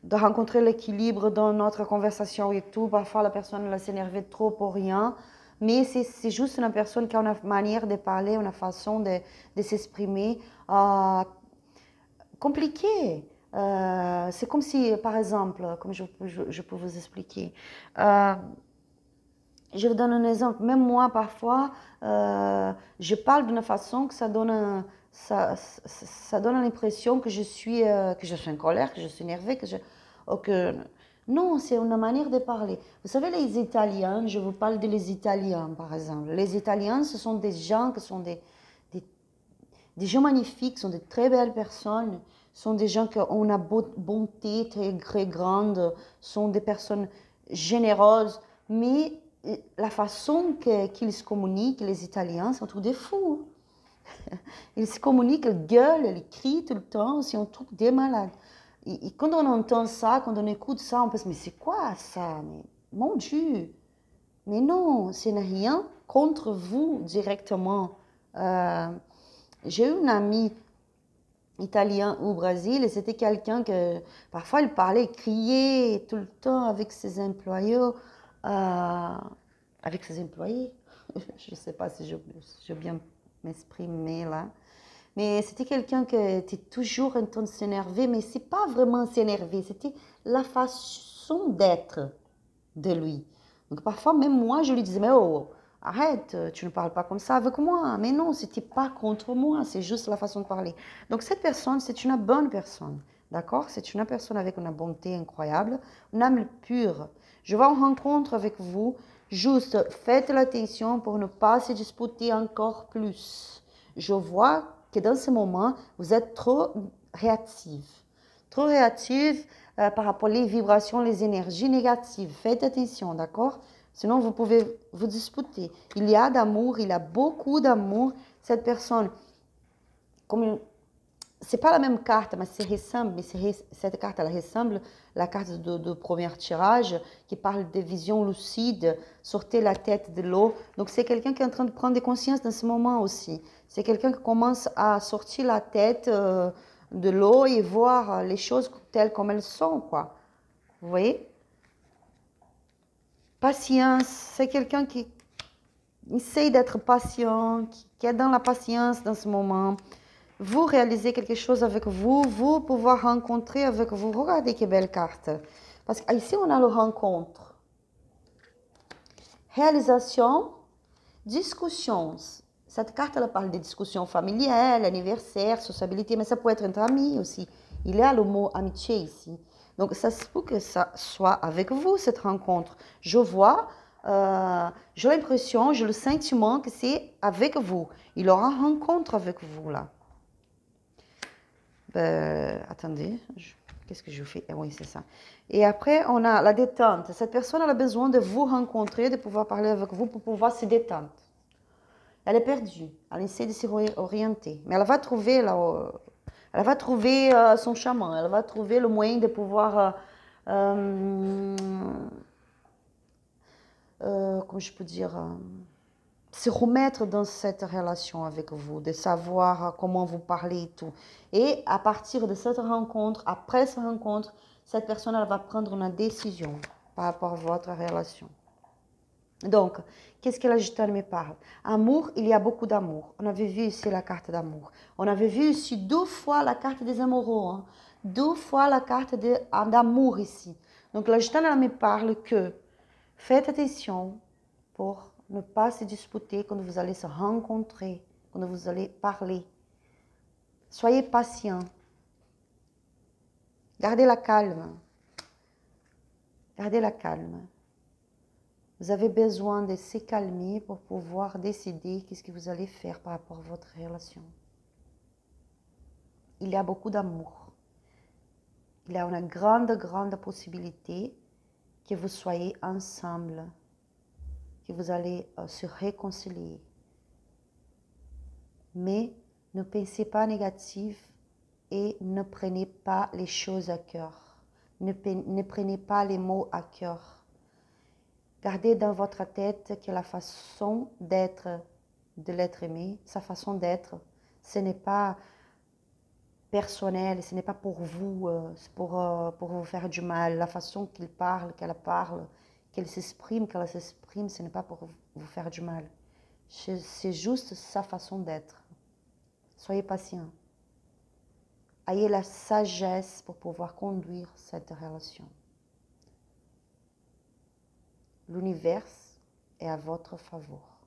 de rencontrer l'équilibre dans notre conversation et tout. Parfois, la personne elle s'énervait trop pour rien. Mais c'est juste une personne qui a une manière de parler, une façon de s'exprimer compliquée. C'est comme si, par exemple, comme je peux vous expliquer, je vous donne un exemple. Même moi, parfois, je parle d'une façon que ça donne l'impression que je suis en colère, que je suis énervée, Non, c'est une manière de parler. Vous savez, les Italiens, je vous parle des Italiens, par exemple. Les Italiens, ce sont des gens qui sont des gens magnifiques, sont de très belles personnes, sont des gens qui ont une bonté très, très grande, sont des personnes généreuses, mais la façon qu'ils se communiquent, les Italiens, c'est un truc de fou. Ils se communiquent, ils gueulent, ils crient tout le temps, c'est un truc de malade. Et quand on entend ça, quand on écoute ça, on pense, mais c'est quoi ça? Mais, mon Dieu! Mais non, ce n'est rien contre vous directement. J'ai eu une amie italien au Brésil et c'était quelqu'un que parfois il parlait, il criait tout le temps avec ses employés. Avec ses employés. Je ne sais pas si je bien m'exprimer là. Mais c'était quelqu'un qui était toujours en train de s'énerver, mais c'est pas vraiment s'énerver, c'était la façon d'être de lui. Donc parfois, même moi, je lui disais, mais oh, arrête, tu ne parles pas comme ça avec moi. Mais non, c'était pas contre moi, c'est juste la façon de parler. Donc cette personne, c'est une bonne personne, d'accord? C'est une personne avec une bonté incroyable, une âme pure. Je vais en rencontre avec vous, juste faites l'attention pour ne pas se disputer encore plus. Je vois que dans ce moment, vous êtes trop réactive. Trop réactive par rapport aux vibrations, les énergies négatives. Faites attention, d'accord? Sinon, vous pouvez vous disputer. Il y a d'amour, il y a beaucoup d'amour. Cette personne, c'est pas la même carte, mais ça ressemble. Cette carte, elle ressemble à la carte de premier tirage qui parle de vision lucide, sortez la tête de l'eau. Donc, c'est quelqu'un qui est en train de prendre des consciences dans ce moment aussi. C'est quelqu'un qui commence à sortir la tête de l'eau et voir les choses telles comme elles sont, quoi. Vous voyez? Patience, c'est quelqu'un qui essaye d'être patient, qui est dans la patience dans ce moment. Vous réalisez quelque chose avec vous, vous pouvoir rencontrer avec vous. Regardez quelle belle carte. Parce qu'ici, on a le rencontre. Réalisation, discussions. Cette carte, elle parle des discussions familiales, anniversaire, sociabilité, mais ça peut être entre amis aussi. Il y a le mot amitié ici. Donc, ça se peut que ça soit avec vous, cette rencontre. Je vois, j'ai l'impression, j'ai le sentiment que c'est avec vous. Il y aura une rencontre avec vous, là. Attendez, qu'est-ce que je fais? Oui, c'est ça. Et après, on a la détente. Cette personne elle a besoin de vous rencontrer, de pouvoir parler avec vous pour pouvoir se détendre. Elle est perdue. Elle essaie de s'orienter. Mais elle va trouver, son chemin. Elle va trouver le moyen de pouvoir, comment comment je peux dire, se remettre dans cette relation avec vous, de savoir comment vous parlez et tout. Et à partir de cette rencontre, après cette rencontre, cette personne elle va prendre une décision par rapport à votre relation. Donc, qu'est-ce que la gitane me parle? Amour, il y a beaucoup d'amour. On avait vu ici la carte d'amour. On avait vu ici 2 fois la carte des amoureux. Hein? 2 fois la carte d'amour ici. Donc, la gitane, elle me parle que faites attention pour ne pas se disputer quand vous allez se rencontrer, quand vous allez parler. Soyez patient. Gardez la calme. Gardez la calme. Vous avez besoin de se calmer pour pouvoir décider qu'est-ce que vous allez faire par rapport à votre relation. Il y a beaucoup d'amour. Il y a une grande possibilité que vous soyez ensemble, que vous allez se réconcilier. Mais ne pensez pas négatif et ne prenez pas les choses à cœur. Ne prenez pas les mots à cœur. Gardez dans votre tête que la façon d'être de l'être aimé, sa façon d'être, ce n'est pas personnel, ce n'est pas pour vous, pour vous faire du mal. La façon qu'il parle, qu'elle s'exprime, ce n'est pas pour vous faire du mal. C'est juste sa façon d'être. Soyez patient. Ayez la sagesse pour pouvoir conduire cette relation. L'univers est à votre faveur.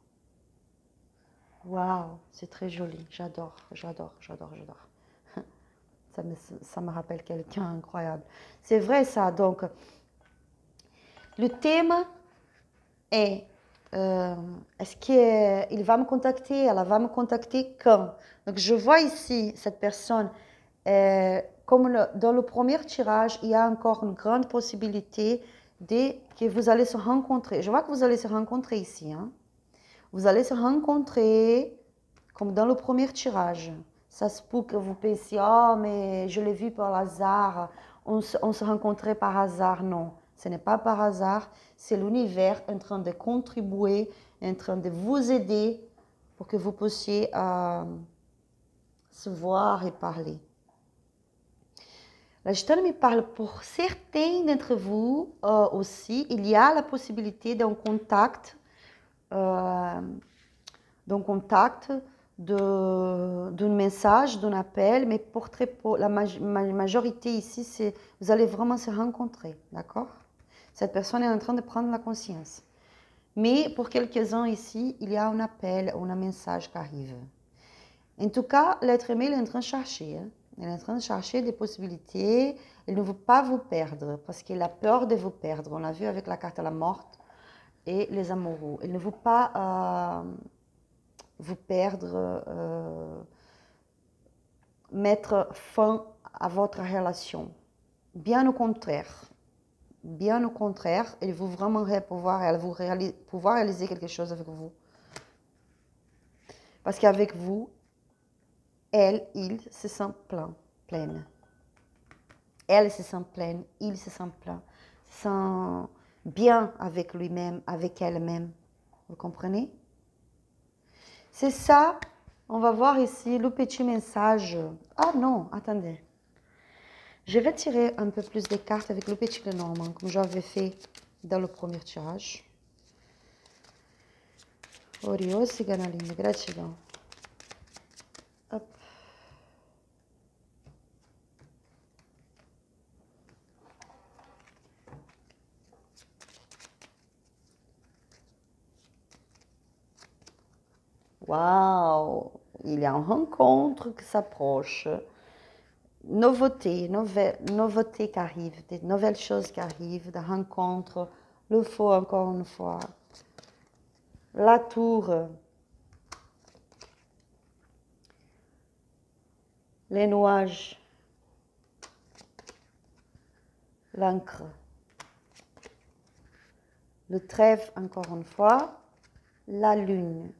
Waouh, c'est très joli. J'adore. Ça me rappelle quelqu'un incroyable. C'est vrai ça. Donc, le thème est, est-ce qu'il va me contacter? Elle va me contacter quand? Donc, je vois ici cette personne, comme dans le premier tirage, il y a encore une grande possibilité que vous allez se rencontrer. Je vois que vous allez se rencontrer ici. Hein? Vous allez se rencontrer comme dans le premier tirage. Ça se peut que vous pensiez, oh, mais je l'ai vu par hasard, on se rencontrait par hasard. Non, ce n'est pas par hasard, c'est l'univers en train de contribuer, en train de vous aider pour que vous puissiez se voir et parler. La gitane me parle pour certains d'entre vous aussi, il y a la possibilité d'un contact, d'un message, d'un appel, mais pour la majorité ici, vous allez vraiment se rencontrer, d'accord? Cette personne est en train de prendre la conscience. Mais pour quelques-uns ici, il y a un appel ou un message qui arrive. En tout cas, l'être aimé il est en train de chercher. Hein? Il est en train de chercher des possibilités. Il ne veut pas vous perdre parce qu'il a peur de vous perdre. On l'a vu avec la carte à la morte et les amoureux. Il ne veut pas vous perdre, mettre fin à votre relation. Bien au contraire. Bien au contraire, il veut vraiment pouvoir réaliser quelque chose avec vous. Parce qu'avec vous, il se sent pleine. Elle se sent pleine, il se sent plein, se sent bien avec lui-même, avec elle-même. Vous comprenez? C'est ça, on va voir ici le petit message. Ah non, attendez. Je vais tirer un peu plus de cartes avec le petit Lenormand, comme j'avais fait dans le premier tirage. Oriol Siganaline, gratidão. Hop. Waouh! Il y a une rencontre qui s'approche. Nouveauté qui arrive, des nouvelles choses qui arrivent, des rencontres, le feu encore une fois, la tour, les nuages, l'encre, le trèfle encore une fois, la lune.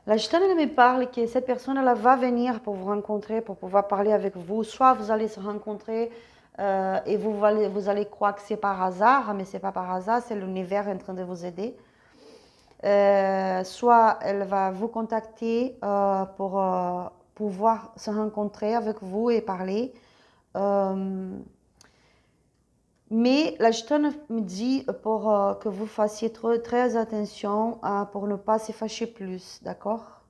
La gitane elle me parle que cette personne elle va venir pour vous rencontrer, pour pouvoir parler avec vous. Soit vous allez se rencontrer et vous allez croire que c'est par hasard, mais ce n'est pas par hasard, c'est l'univers en train de vous aider. Soit elle va vous contacter pour pouvoir se rencontrer avec vous et parler. Mais la Gitane me dit pour que vous fassiez très attention pour ne pas se fâcher plus, d'accord?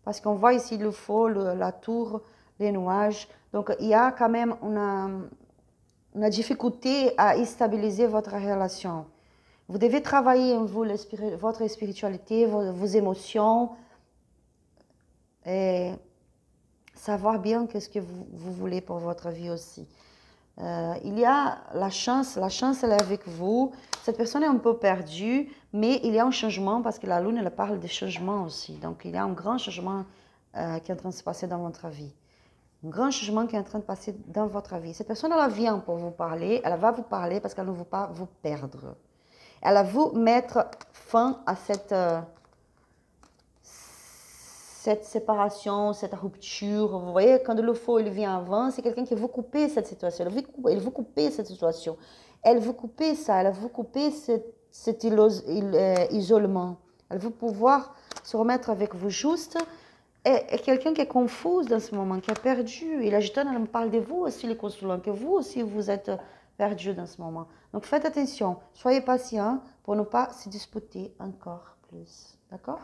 Parce qu'on voit ici le faux, la tour, les nuages. Donc il y a quand même une difficulté à stabiliser votre relation. Vous devez travailler en vous votre spiritualité, vos émotions et savoir bien qu'est-ce que vous voulez pour votre vie aussi. Il y a la chance elle est avec vous. Cette personne est un peu perdue, mais il y a un changement parce que la lune, elle parle de changement aussi. Donc il y a un grand changement qui est en train de se passer dans votre vie. Un grand changement qui est en train de passer dans votre vie. Cette personne, elle vient pour vous parler, elle va vous parler parce qu'elle ne veut pas vous perdre. Elle va vous mettre fin à cette séparation, cette rupture. Vous voyez, quand le faux il vient avant, c'est quelqu'un qui veut couper cette situation. Elle veut couper cette situation. Elle veut couper ça. Elle veut couper cet isolement. Elle veut pouvoir se remettre avec vous juste. Et quelqu'un qui est confus dans ce moment, qui est perdu. Et la gitane, elle me parle de vous aussi, les consulants, que vous aussi, vous êtes perdu dans ce moment. Donc faites attention. Soyez patient pour ne pas se disputer encore plus. D'accord?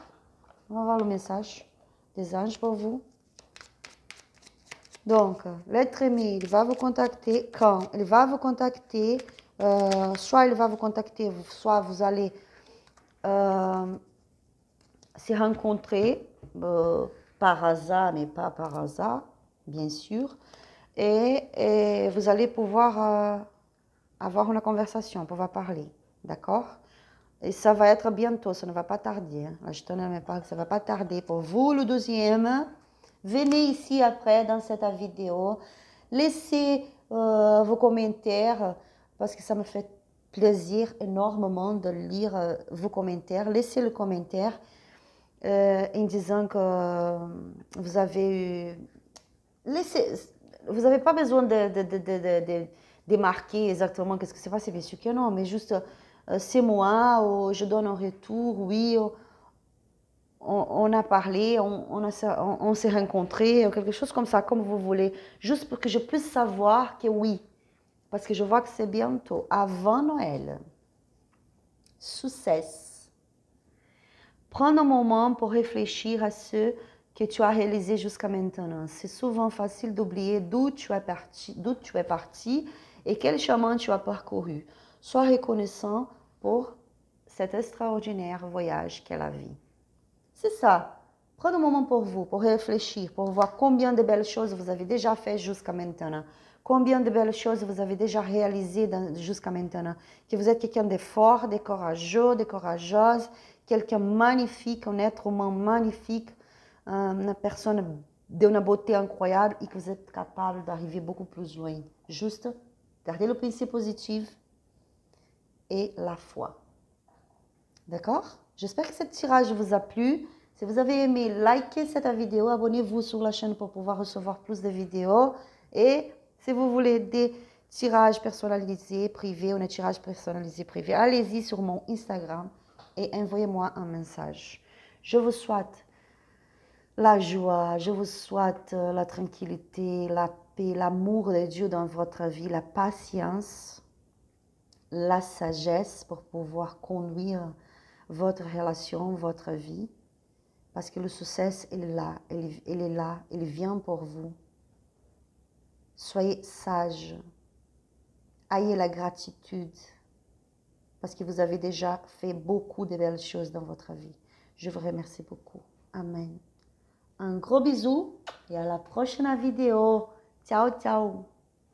On va voir le message des anges pour vous. Donc, l'être aimé, il va vous contacter quand? Il va vous contacter, soit il va vous contacter, soit vous allez se rencontrer par hasard, mais pas par hasard, bien sûr. Et vous allez pouvoir avoir une conversation, pouvoir parler, d'accord? Et ça va être bientôt, ça ne va pas tarder. Hein. La gitane me parle que ça ne va pas tarder. Pour vous, le deuxième, venez ici après dans cette vidéo. Laissez vos commentaires parce que ça me fait plaisir énormément de lire vos commentaires. Laissez le commentaire en disant que vous avez eu... Vous n'avez pas besoin de marquer exactement qu'est-ce que c'est passé, bien sûr que non, mais juste c'est moi, ou je donne un retour, oui, on a parlé, on s'est rencontrés, quelque chose comme ça, comme vous voulez, juste pour que je puisse savoir que oui, parce que je vois que c'est bientôt, avant Noël. Succès. Prends un moment pour réfléchir à ce que tu as réalisé jusqu'à maintenant. C'est souvent facile d'oublier d'où tu es parti et quel chemin tu as parcouru. Sois reconnaissant pour cet extraordinaire voyage qu'est la vie. C'est ça. Prenez un moment pour vous, pour réfléchir, pour voir combien de belles choses vous avez déjà fait jusqu'à maintenant. Combien de belles choses vous avez déjà réalisées jusqu'à maintenant. Que vous êtes quelqu'un de fort, de courageux, de courageuse, quelqu'un magnifique, un être humain magnifique, une personne d'une beauté incroyable et que vous êtes capable d'arriver beaucoup plus loin. Juste, gardez le pensée positive et la foi. D'accord? J'espère que ce tirage vous a plu. Si vous avez aimé, likez cette vidéo, abonnez-vous sur la chaîne pour pouvoir recevoir plus de vidéos. Et si vous voulez des tirages personnalisés privés ou des tirages personnalisés privés, allez-y sur mon Instagram et envoyez-moi un message. Je vous souhaite la joie, je vous souhaite la tranquillité, la paix, l'amour de Dieu dans votre vie, la patience, la sagesse pour pouvoir conduire votre relation, votre vie. Parce que le succès, il est là, il est là, il vient pour vous. Soyez sage. Ayez la gratitude. Parce que vous avez déjà fait beaucoup de belles choses dans votre vie. Je vous remercie beaucoup. Amen. Un gros bisou et à la prochaine vidéo. Ciao, ciao.